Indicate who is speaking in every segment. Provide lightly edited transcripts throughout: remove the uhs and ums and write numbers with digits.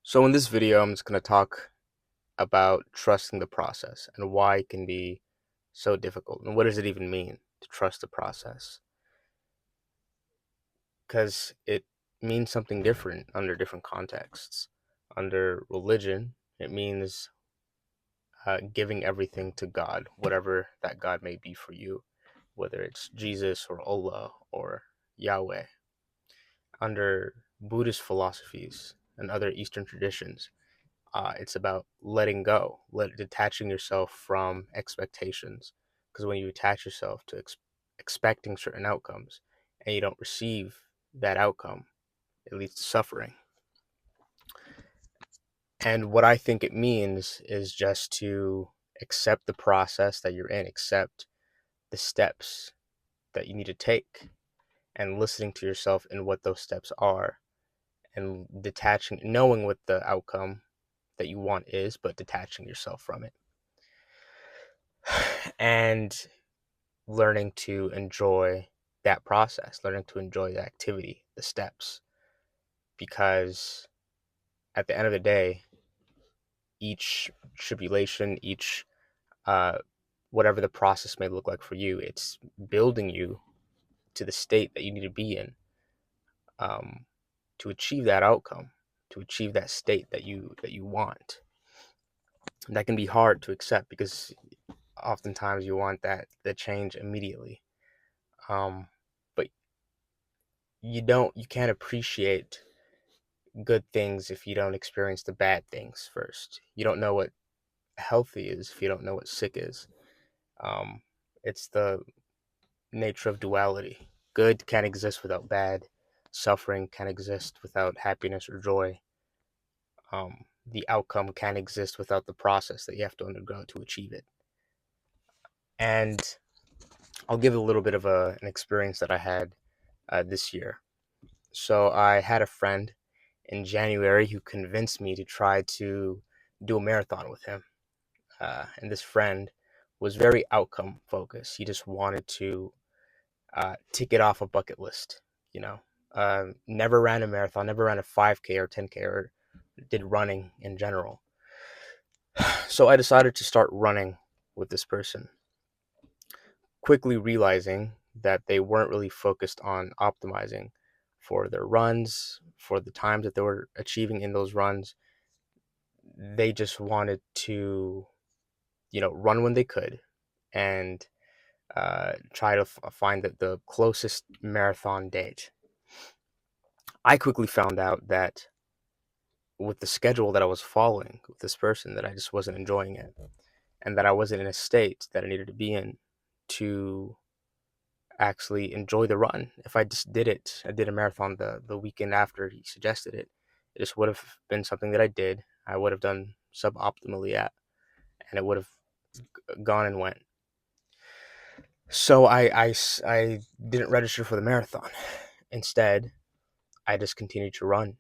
Speaker 1: So in this video, I'm just going to talk about trusting the process and why it can be so difficult and what does it even mean to trust the process? Because it means something different under different contexts. Under religion, it means giving everything to God, whatever that God may be for you, whether it's Jesus or Allah or Yahweh. Under Buddhist philosophies and other Eastern traditions, it's about letting go, detaching yourself from expectations. Because when you attach yourself to expecting certain outcomes and you don't receive that outcome, it leads to suffering. And what I think it means is just to accept the process that you're in, accept the steps that you need to take, and listening to yourself in what those steps are, and detaching, knowing what the outcome that you want is, but detaching yourself from it. And learning to enjoy that process, learning to enjoy the activity, the steps, because at the end of the day, each tribulation, each uh, whatever the process may look like for you, it's building you to the state that you need to be in, um, to achieve that outcome, to achieve that state that you want. And that can be hard to accept because oftentimes you want the change immediately. But you can't appreciate good things if you don't experience the bad things first. You don't know what healthy is if you don't know what sick is. Um, it's the nature of duality. Good can't exist without bad. Suffering can't exist without happiness or joy. The outcome can't exist without the process that you have to undergo to achieve it. And I'll give a little bit of an experience that I had this year. So I had a friend in January who convinced me to try to do a marathon with him. And this friend was very outcome focused. He just wanted to tick it off a bucket list. You know, never ran a marathon, never ran a 5K or 10K or did running in general. So I decided to start running with this person, quickly realizing that they weren't really focused on optimizing for their runs, for the times that they were achieving in those runs. They just wanted to, run when they could and try to find the closest marathon date. I quickly found out that with the schedule that I was following with this person, that I just wasn't enjoying it, and that I wasn't in a state that I needed to be in to actually enjoy the run. If I just did it, I did a marathon the weekend after he suggested it. It just would have been something that I did. I would have done suboptimally at, and it would have gone and went. So I didn't register for the marathon. Instead, I just continued to run.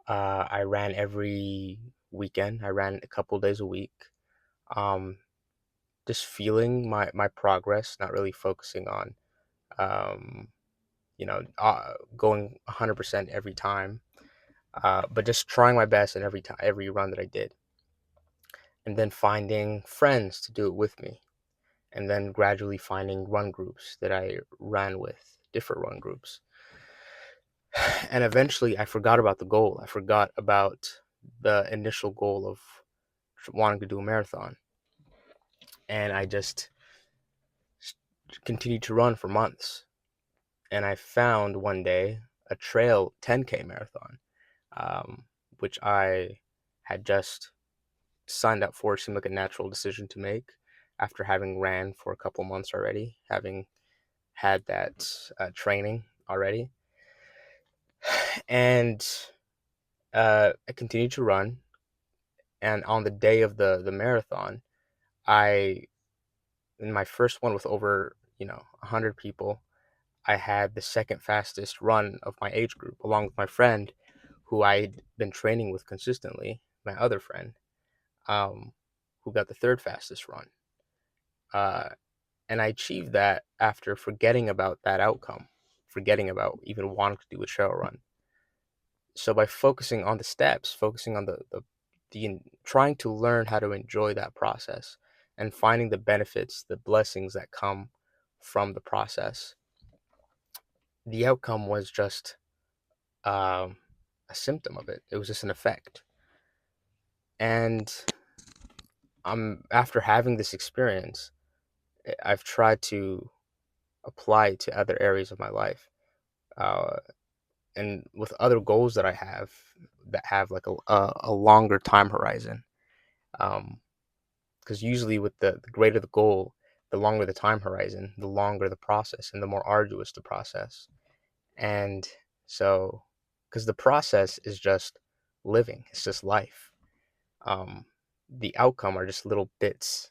Speaker 1: I ran every weekend. I ran a couple days a week. Um, just feeling my progress, not really focusing on, um, going 100% every time, but just trying my best in every run that I did, and then finding friends to do it with me, and then gradually finding run groups that I ran with, different run groups. And eventually I forgot about the goal. I forgot about the initial goal of wanting to do a marathon. And I just continued to run for months. And I found one day a trail 10K marathon, um, which I had just signed up for. It seemed like a natural decision to make after having ran for a couple months already, having had that training already. And I continued to run. And on the day of the marathon, I in my first one with over 100 people, I had the second fastest run of my age group, along with my friend who I'd been training with consistently, my other friend, um, who got the third fastest run. Uh, and I achieved that after forgetting about that outcome, forgetting about even wanting to do a trail run. So by focusing on the steps, focusing on trying to learn how to enjoy that process and finding the benefits, the blessings that come from the process, the outcome was just um, a symptom of it. It was just an effect. And after having this experience, I've tried to apply it to other areas of my life, uh, and with other goals that I have that have like a longer time horizon. Because usually with the greater the goal, the longer the time horizon, the longer the process, and the more arduous the process. And so, because the process is just living, it's just life. Um, the outcome are just little bits,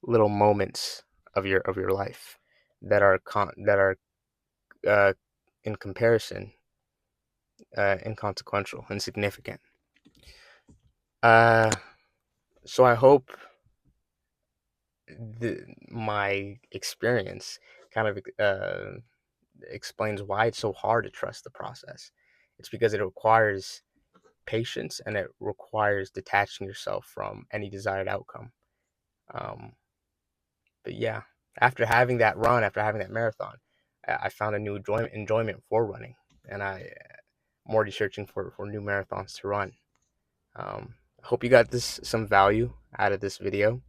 Speaker 1: little moments of your life that are uh, in comparison inconsequential, insignificant. Uh, so I hope my experience kind of explains why it's so hard to trust the process. It's because it requires patience and it requires detaching yourself from any desired outcome. Um, but yeah, after having that run, after having that marathon, I found a new enjoyment for running, and I'm already searching for new marathons to run. I hope you got this some value out of this video,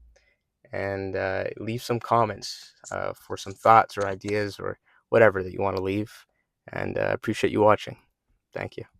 Speaker 1: and leave some comments for some thoughts or ideas or whatever that you want to leave. And appreciate you watching. Thank you.